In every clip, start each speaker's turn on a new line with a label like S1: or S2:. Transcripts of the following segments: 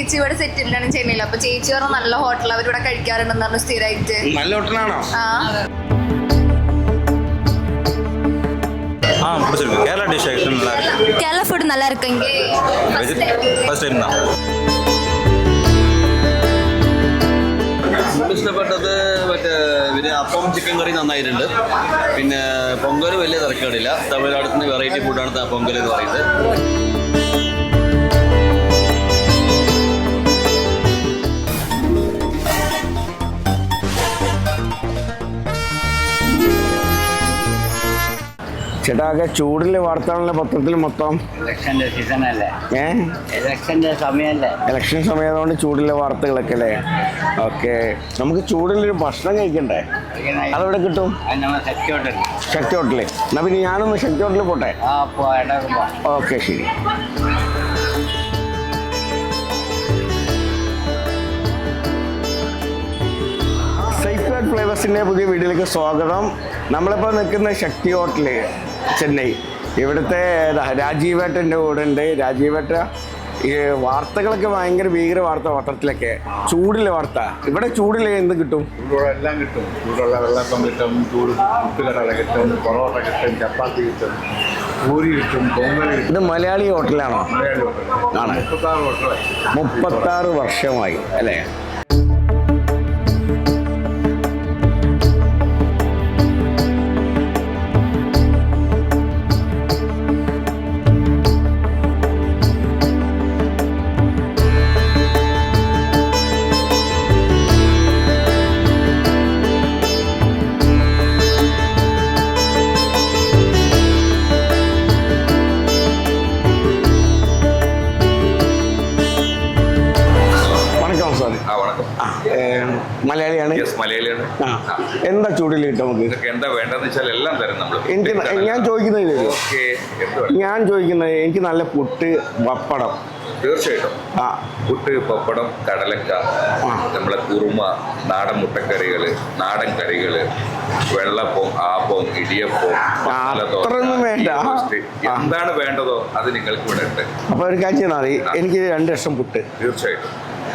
S1: ചേച്ചി ഇവിടെ സെറ്റിലാണ് ചെന്നൈയിൽ. അപ്പൊ ചേച്ചി പറഞ്ഞ നല്ല ഹോട്ടൽ അവരിവിടെ കഴിക്കാറുണ്ടെന്ന് പറഞ്ഞു സ്ഥിരമായിട്ട്.
S2: നല്ല ഹോട്ടലാണോ?
S3: கேரளா டிஷ் ஆக்சுவலி நல்லா இருக்கு.
S1: കേരള ഫുഡ് நல்லா இருக்குங்க.
S3: ഫസ്റ്റ് ടൈം தான்.
S4: ഇഷ്ടപ്പെട്ടത് മറ്റേ പിന്നെ അപ്പം ചിക്കൻ കറി നന്നായിട്ടുണ്ട്. പിന്നെ പൊങ്കൽ വലിയ തിരക്കേടില്ല. തമിഴ്നാട്ടിൽ വെറൈറ്റി ഫുഡാണ് പൊങ്കൽ എന്ന് പറയുന്നത്.
S2: ചേട്ടാ ആകെ ചൂടിൽ വാർത്തകളിലെ പത്രത്തിൽ മൊത്തം
S5: ഇലക്ഷൻ്റെ സീസണല്ലേ? ഇലക്ഷൻ്റെ സമയമല്ലേ?
S2: ഇലക്ഷൻ സമയമായതുകൊണ്ട് ചൂടിലെ വാർത്തകളൊക്കെ അല്ലേ? ഓക്കെ, നമുക്ക് ചൂടിലൊരു ഭക്ഷണം കഴിക്കണ്ടേ? അതെവിടെ കിട്ടും?
S5: ശക്തി ഹോട്ടൽ.
S2: ശക്തി ഹോട്ടലിൽ. എന്നാൽ പിന്നെ ഞാനൊന്ന് ശക്തി ഹോട്ടലിൽ പോട്ടെ. ഓക്കെ, ശരി. സൈക്ലേഡ് ഫ്ലേവേഴ്സിൻ്റെ പുതിയ വീഡിയോയിലേക്ക് സ്വാഗതം. നമ്മളിപ്പോൾ നിൽക്കുന്ന ശക്തി ഹോട്ടൽ ചെന്നൈ. ഇവിടുത്തെ രാജീവേട്ടൻ്റെ കൂടെ ഉണ്ട്. രാജീവേട്ട ഈ വാർത്തകളൊക്കെ ഭയങ്കര ഭീകര വാർത്ത, പത്രത്തിലൊക്കെ ചൂടിലെ വാർത്ത. ഇവിടെ ചൂടിൽ എന്ത് കിട്ടും?
S6: എല്ലാം കിട്ടും. ചൂടുള്ള വെള്ളപ്പം കിട്ടും, ചൂട് പുട്ടുകടല കിട്ടും, പൊറോട്ട കിട്ടും, ചപ്പാത്തി കിട്ടും, പൂരി കിട്ടും, പൊങ്കൽ കിട്ടും.
S2: ഇത് മലയാളി ഹോട്ടലാണോ?
S6: മലയാളി ഹോട്ടൽ
S2: ആണ്.
S6: 36 വർഷമായി.
S2: 36 വർഷമായി അല്ലേ? മലയാളിയാണ്.
S3: മലയാളിയാണ്.
S2: എന്താ ചൂടിൽ കിട്ടും നമുക്ക്?
S3: എന്താ വേണ്ടതെന്ന് വെച്ചാൽ എല്ലാം തരും നമ്മൾ.
S2: ഞാൻ ചോദിക്കുന്നത് എനിക്ക് നല്ല പുട്ട്, പപ്പടം.
S3: തീർച്ചയായിട്ടും. പുട്ട്, പപ്പടം, കടലക്ക, നമ്മളെ കുറുമ, നാടൻ മുട്ടക്കറികൾ, നാടൻ കറികൾ, വെള്ളപ്പം, ആപ്പം, ഇടിയപ്പം, എന്താണ് വേണ്ടതോ അത് നിങ്ങൾക്ക് ഇവിടെ ഉണ്ട്.
S2: അപ്പൊ ഒരു കാര്യം ചെയ്താൽ മതി. എനിക്ക് 2 ലക്ഷം പുട്ട്.
S3: തീർച്ചയായിട്ടും.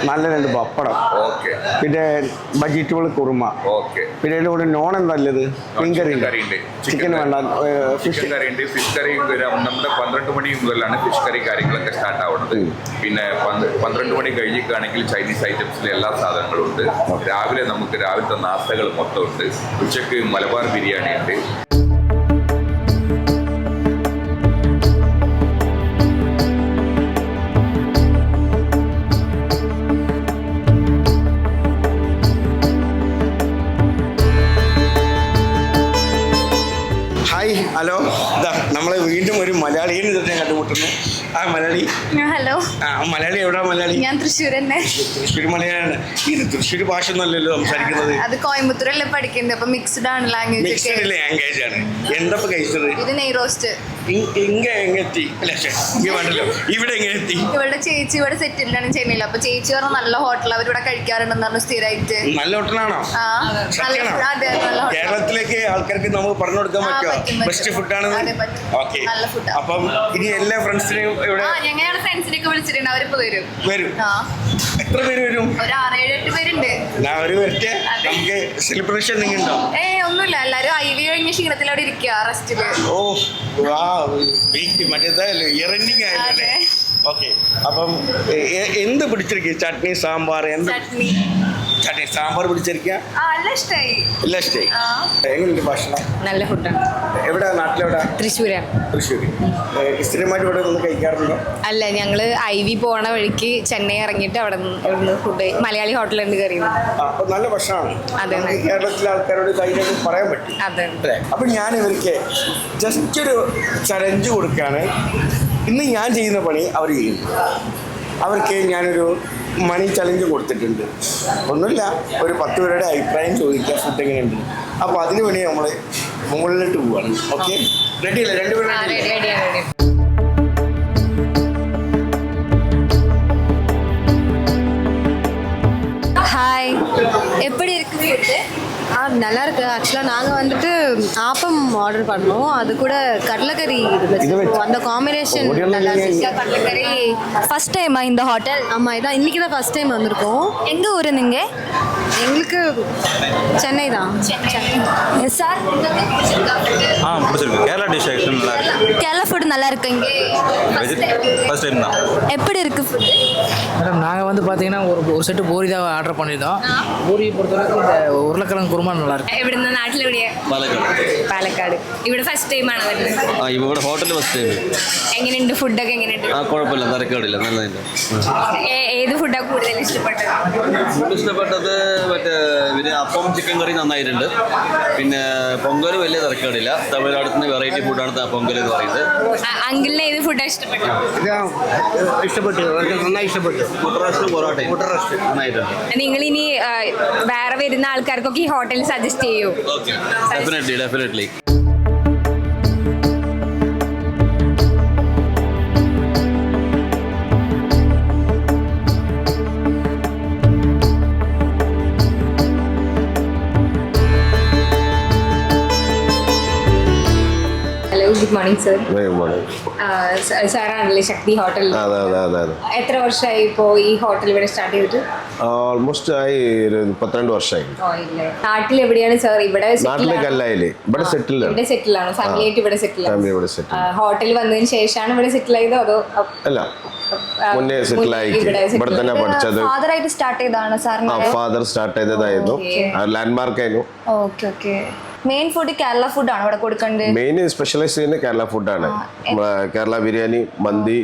S2: നല്ല 2 പപ്പടം.
S3: ഓക്കെ.
S2: പിന്നെ വെജിറ്റബിൾ കുറുമ.
S3: ഓക്കെ.
S2: പിന്നെ അതിൻ്റെ കൂടെ നോൺ നല്ലത് മീൻ കറി ഉണ്ട്. ചിക്കൻ വേണ്ട.
S3: ചിക്കൻ കറി ഉണ്ട്. ഫിഷ് കറി നമ്മുടെ 12 മണി മുതലാണ് ഫിഷ് കറി കാര്യങ്ങളൊക്കെ സ്റ്റാർട്ട് ആവുന്നത്. പിന്നെ 12 മണി കഴിഞ്ഞിട്ടാണെങ്കിൽ ചൈനീസ് ഐറ്റംസിലെ എല്ലാ സാധനങ്ങളും ഉണ്ട്. രാവിലെ നമുക്ക് രാവിലത്തെ നാസ്തകൾ മൊത്തം ഉണ്ട്. ഉച്ചക്ക് മലബാർ ബിരിയാണി ഉണ്ട്.
S2: Hi, hello. ഇതാ നമ്മളെ വീണ്ടും ഒരു മലയാളിയെ തന്നെ കണ്ടുമുട്ടുന്നു. മലയാളി.
S1: ഹലോ.
S2: മലയാളി എവിടാ? മലയാളി
S1: ഞാൻ തൃശ്ശൂർ തന്നെ.
S2: തൃശ്ശൂർ മലയാളിയാണ്. ഇത് തൃശ്ശൂർ ഭാഷ ഒന്നല്ലല്ലോ സംസാരിക്കുന്നത്.
S1: അത് കോയമ്പത്തൂരല്ലേ പഠിക്കുന്നത്. അപ്പൊ മിക്സ്ഡ് ആണ് ലാംഗ്വേജ്.
S2: മിക്സ്ഡ് ലാംഗ്വേജ് ആണ്. എന്താ കഴിച്ചത്?
S1: ഇത് നെയ് റോസ്റ്റ്.
S2: എത്തി വേണ്ടല്ലോ. ഇവിടെ എങ്ങനെ എത്തി?
S1: ഇവിടെ ചേച്ചി ഇവിടെ സെറ്റിലാണ് ചെന്നൈയിൽ. അപ്പൊ ചേച്ചി പറഞ്ഞ നല്ല ഹോട്ടൽ അവരിവിടെ കഴിക്കാറുണ്ടെന്ന് പറഞ്ഞു സ്ഥിരമായിട്ട്.
S2: നല്ല ഹോട്ടലാണോ? കേരളത്തിലേക്ക് ആൾക്കാർക്ക് നമുക്ക് പറഞ്ഞു കൊടുക്കാൻ പറ്റുമോ ബെസ്റ്റ് ഫുഡാണ്? ഓക്കെ. അപ്പം ഇനി എല്ലാ ഫ്രണ്ട്സിനെയും
S1: ഞങ്ങളുടെ ഫ്രണ്ട്സിനൊക്കെ വിളിച്ചിട്ടുണ്ട്. അവരിപ്പോ വരും.
S2: എത്ര പേര് വരും?
S1: ഒരു 6-7-8 പേരുണ്ട്.
S2: അവര് വരട്ടെ. നമുക്ക് സെലിബ്രേഷൻ ഉണ്ടോ?
S1: ഒന്നുമില്ല. എല്ലാരും IV കഴിഞ്ഞ ക്ഷീണത്തിൽ അവിടെ ഇരിക്കുക റെസ്റ്റില്.
S2: ഓ മറ്റേതല്ലേ ഇയറിംഗ് ആയിരുന്നല്ലേ? ഓക്കെ. അപ്പം എന്ത് പിടിച്ചിരിക്കുക? ചട്നി, സാമ്പാർ?
S1: ചട്നി,
S2: സാമ്പാർ പിടിച്ചിരിക്കുക. എല്ലാം ഇഷ്ടമായി. എങ്ങനെയുണ്ട് ഭക്ഷണം?
S1: നല്ല ഫുഡാണ്.
S2: എവിടെ? നാട്ടിലെവിടെ?
S1: തൃശ്ശൂരാണ്.
S2: തൃശ്ശൂര്. സ്ഥിരമായിട്ട് ഇവിടെ ഒന്ന് കഴിക്കാറുണ്ടോ?
S1: അല്ല, ഞങ്ങള് IV പോണ വഴിക്ക് ചെന്നൈ ഇറങ്ങിയിട്ട് അവിടെ ഫുഡ് മലയാളി ഹോട്ടലുണ്ട് കയറിയത്.
S2: അപ്പൊ നല്ല ഭക്ഷണമാണ്.
S1: അതെ.
S2: കേരളത്തിലെ ആൾക്കാരോട് ധൈര്യം പറയാൻ പറ്റും.
S1: അതെ.
S2: അപ്പൊ ഞാൻ ഇവർക്ക് ജസ്റ്റ് ഒരു ചലഞ്ച് കൊടുക്കുകയാണ്. ഇന്ന് ഞാൻ ചെയ്യുന്ന പണി അവർ ചെയ്യും. അവർക്ക് ഞാനൊരു മണി ചലഞ്ച് കൊടുത്തിട്ടുണ്ട്. ഒന്നുമില്ല, ഒരു 10 പേരുടെ അഭിപ്രായം ചോദിക്കുക ഫുഡ് എങ്ങനെയുണ്ട്. അപ്പോൾ അതിന് വേണ്ടി നമ്മൾ മുകളിലോട്ട് പോവാണ്. ഓക്കെ, റെഡിയല്ലേ? 2 പേരും?
S1: ஹாய், எப்படி இருக்கு ஃபுட்டு?
S7: நல்லா இருக்கு. ஆக்சுவலாக நாங்கள் வந்துட்டு ஆப்பம் ஆர்டர் பண்ணோம். அது கூட கடலைக்கறி அந்த காம்பினேஷன் நல்லா இருந்துச்சு.
S1: கடலைக்கறி
S7: ஃபர்ஸ்ட் டைமா இந்த ஹோட்டல்? ஆமாம், இதான் இன்னைக்கு தான் ஃபர்ஸ்ட் டைம் வந்திருக்கோம்.
S1: எங்க ஊரு நீங்க?
S7: எங்களுக்கு சென்னை தான்.
S1: சார்
S8: பிடிச்சிருக்கு. கேரளா டிஷ் ஆக்சுவலி நல்லா இருக்கு.
S1: கேரளா ஃபுட் நல்லா இருக்கு இங்கே.
S8: ஃபர்ஸ்ட் டைம் தான்.
S1: எப்படி இருக்கு ஃபுட்?
S9: மேடம் நாங்கள் வந்து பார்த்தீங்கன்னா ஒரு செட்டு பூரி தான் ஆர்டர் பண்ணியிருந்தோம். பூரியை பொறுத்தவரைக்கும் இந்த ഉരുളക്കിഴങ്ങ് കുറുമ நல்லா இருக்கு.
S1: എവിടുന്ന നാട്ടിലെവിടെയാ? പാലക്കാട്. ഇവിടെ ഫസ്റ്റ് ടൈം ആണ് വരുന്നത്.
S4: ഇവിടെ ഹോട്ടൽ ഫസ്റ്റ് ടൈം.
S1: എങ്ങനെയുണ്ട് ഫുഡൊക്കെ? എങ്ങനെയുണ്ട്?
S4: കുഴപ്പമില്ല, തിരക്കേടില്ല, നല്ലതുണ്ട്.
S1: ഏത് ഫുഡാണ് കൂടുതൽ ഇഷ്ടപ്പെട്ടത്?
S4: ഫുഡ് ഇഷ്ടപ്പെട്ടത് മറ്റേ അപ്പം ചിക്കൻ കറി നന്നായിട്ടുണ്ട്. പിന്നെ പൊങ്കൽ വലിയ തിരക്കേടില്ല. തമിഴ്നാട്ടിൽ വെറൈറ്റി ഫുഡാണ് പൊങ്കൽ എന്ന് പറയുന്നത്.
S1: അങ്കിളിന് ഏത് ഫുഡാണ് ഇഷ്ടപ്പെട്ടത്?
S2: ഇഷ്ടപ്പെട്ടു, നന്നായി ഇഷ്ടപ്പെട്ടു.
S4: മുട്ട റോസ്റ്റ് പൊറോട്ടയും നന്നായിട്ടുണ്ട്.
S1: നിങ്ങൾ ഇനി വേറെ വരുന്ന ആൾക്കാർക്കൊക്കെ ഈ ഹോട്ടൽ സജസ്റ്റ് ചെയ്യൂ?
S4: Okay, definitely.
S1: Hello, good morning sir.
S2: Very morning.
S1: സാറാണല്ലേ ശക്തി ഹോട്ടൽ?
S2: അതെ അതെ അതെ അതെ.
S1: എത്ര വർഷമായി ഇപ്പോൾ ഈ ഹോട്ടൽ ഇവിടെ സ്റ്റാർട്ട് ചെയ്തിട്ട്?
S2: ഓൾമോസ്റ്റ് ആയി ഒരു 32 വർഷമായി.
S1: നാട്ടിൽ എവിടെയാണ് സാർ? ഇവിടെ
S2: നാട്ടിലെ കല്ലായില്ലേ? ഇവിടെ സെറ്റിൽ
S1: ഇവിടെ സെറ്റിൽ ആണ്. ഫാമിലി ആയിട്ട് ഇവിടെ സെറ്റിൽ ആണ്.
S2: ഇവിടെ സെറ്റിൽ.
S1: ഹോട്ടൽ വന്നതിന് ശേഷമാണ് ഇവിടെ സെറ്റിൽ ആയതോ അതോ?
S2: അല്ല, മുന്നേ സെറ്റിൽ ആയി. ഇവിടെ തന്നെ പഠിച്ചത്.
S7: ഫാദർ ആയിട്ട് സ്റ്റാർട്ട് ചെയ്തതാണ് സാറിന്?
S2: ഫാദർ സ്റ്റാർട്ട് ചെയ്തതായിരുന്നു. ലാൻഡ്മാർക്ക് ആയിരുന്നു.
S7: Okay okay. Main food Kerala ഫുഡാണ് ഇവിടെ കൊടുക്കേണ്ടത്?
S2: മെയിൻ സ്പെഷ്യലൈസ് ചെയ്യുന്നത് കേരള ഫുഡാണ്. കേരള ബിരിയാണി, മന്തി,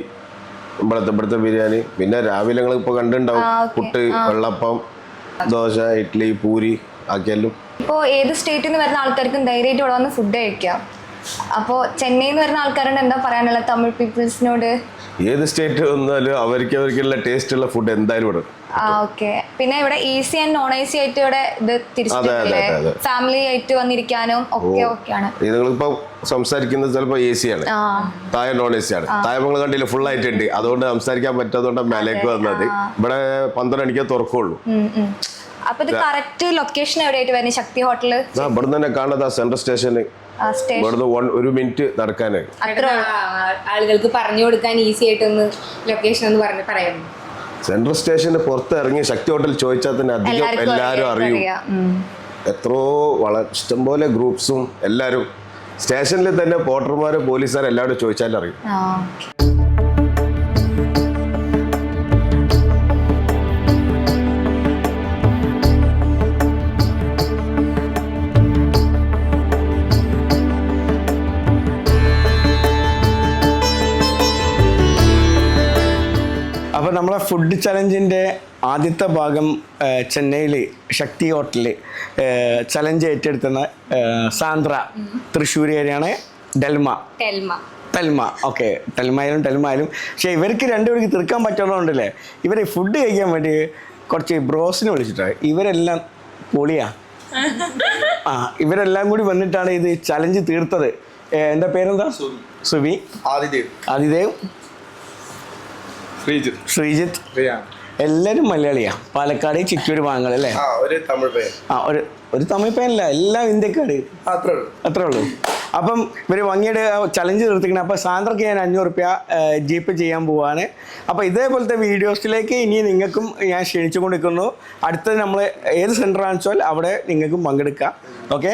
S2: ഇവിടുത്തെ ബിരിയാണി. പിന്നെ രാവിലെ നിങ്ങൾ ഇപ്പോൾ കണ്ടിട്ടുണ്ടാവും, പുട്ട്, വെള്ളപ്പം, ദോശ, ഇഡ്ഡലി, പൂരി ആക്കിയാലും.
S7: ഇപ്പോൾ ഏത് സ്റ്റേറ്റിൽ നിന്ന് വരുന്ന ആൾക്കാർക്കും ധൈര്യമായിട്ട് ഇവിടെ വന്ന് ഫുഡ് കഴിക്കാം. അപ്പോൾ ചെന്നൈയിൽ നിന്ന് വരുന്ന ആൾക്കാരോട് എന്താ പറയാനുള്ളത് തമിഴ് പീപ്പിൾസിനോട്?
S2: ഏത് സ്റ്റേറ്റ് വന്നാലും അവർക്കുള്ള ടേസ്റ്റ് ഉള്ള ഫുഡ് എന്തായാലും ഇവിടെ.
S7: ഓക്കെ. പിന്നെ ഇവിടെ AC ആൻഡ് നോൺ AC ആയിട്ട് ഇവിടെ ഇത് തിരിച്ചിട്ടില്ലേ? ഫാമിലി ആയിട്ട് വന്നിരിക്കാനും ഒക്കെ ഓക്കെയാണ്.
S2: നിങ്ങളിപ്പോ സംസാരിക്കുന്നത് ചിലപ്പോ AC ആണ്, താഴെ നോൺ AC ആണ്. താഴെ നിങ്ങൾ കണ്ടില്ല ഫുൾ ആയിട്ടുണ്ട്. അതുകൊണ്ട് സംസാരിക്കാൻ പറ്റാത്തതുകൊണ്ട് മേലേക്ക് വന്നത്. ഇവിടെ 12 മണിക്കേ തുറക്കുള്ളൂ.
S7: അപ്പൊ ഇത് കറക്റ്റ് ലൊക്കേഷൻ എവിടെയായിട്ട് വരുന്നത് ശക്തി ഹോട്ടല്?
S2: ഇവിടെ തന്നെ കാണുന്നത് സെൻട്രൽ സ്റ്റേഷന്. ഇവിടുന്ന് 1 മിനിറ്റ് നടക്കാനായി.
S1: ആളുകൾക്ക് പറഞ്ഞു കൊടുക്കാൻ ഈസി ആയിട്ടൊന്ന് ലൊക്കേഷൻ ഒന്ന് പറയാം.
S2: സെൻട്രൽ സ്റ്റേഷന് പുറത്ത് ഇറങ്ങി ശക്തി ഹോട്ടൽ ചോദിച്ചാൽ തന്നെ അധികം എല്ലാവരും അറിയും. എത്രയോ ഇഷ്ടംപോലെ ഗ്രൂപ്പ്സും എല്ലാവരും സ്റ്റേഷനിൽ തന്നെ പോർട്ടർമാര്, പോലീസുകാർ എല്ലാവരും ചോദിച്ചാലും അറിയും. അപ്പോൾ നമ്മളെ ഫുഡ് ചലഞ്ചിൻ്റെ ആദ്യത്തെ ഭാഗം ചെന്നൈയിൽ ശക്തി ഹോട്ടലിൽ ചലഞ്ച് ഏറ്റെടുത്തുന്ന സാന്ദ്ര തൃശ്ശൂരുകാരിയാണ്. ടെൽമ. ഓക്കെ, ടെൽമായാലും പക്ഷേ ഇവർക്ക് രണ്ടുപേർക്ക് തീർക്കാൻ പറ്റുന്നതുകൊണ്ടല്ലേ ഇവർ ഫുഡ് കഴിക്കാൻ വേണ്ടി കുറച്ച് ബ്രോസിനെ വിളിച്ചിട്ടാണ്. ഇവരെല്ലാം പൊളിയാ. ഇവരെല്ലാം കൂടി വന്നിട്ടാണ് ഇത് ചലഞ്ച് തീർത്തത്. എന്താ പേരെന്താ? സുബി, ആദിദേവ്, ശ്രീജിത്ത്. എല്ലാവരും മലയാളിയാ. പാലക്കാട്, ചിറ്റൂര്, മാങ്ങൽ അല്ലേ? ഒരു തമിഴ് പേരല്ല, എല്ലാം ഇന്ത്യക്കാട്. അത്രേ ഉള്ളൂ. അപ്പം ഇവർ ഭംഗിയുടെ ചലഞ്ച് തീർത്തിക്കണം. അപ്പോൾ സാന്ദ്രക്ക് ഞാൻ 500 രൂപ ജീപ്പ് ചെയ്യാൻ പോവാണ്. അപ്പോൾ ഇതേപോലത്തെ വീഡിയോസിലേക്ക് ഇനി നിങ്ങൾക്കും ഞാൻ ക്ഷണിച്ചുകൊണ്ടിരിക്കുന്നു. അടുത്തത് നമ്മൾ ഏത് സെൻറ്ററാണെന്ന് വെച്ചാൽ അവിടെ നിങ്ങൾക്കും പങ്കെടുക്കാം. ഓക്കെ.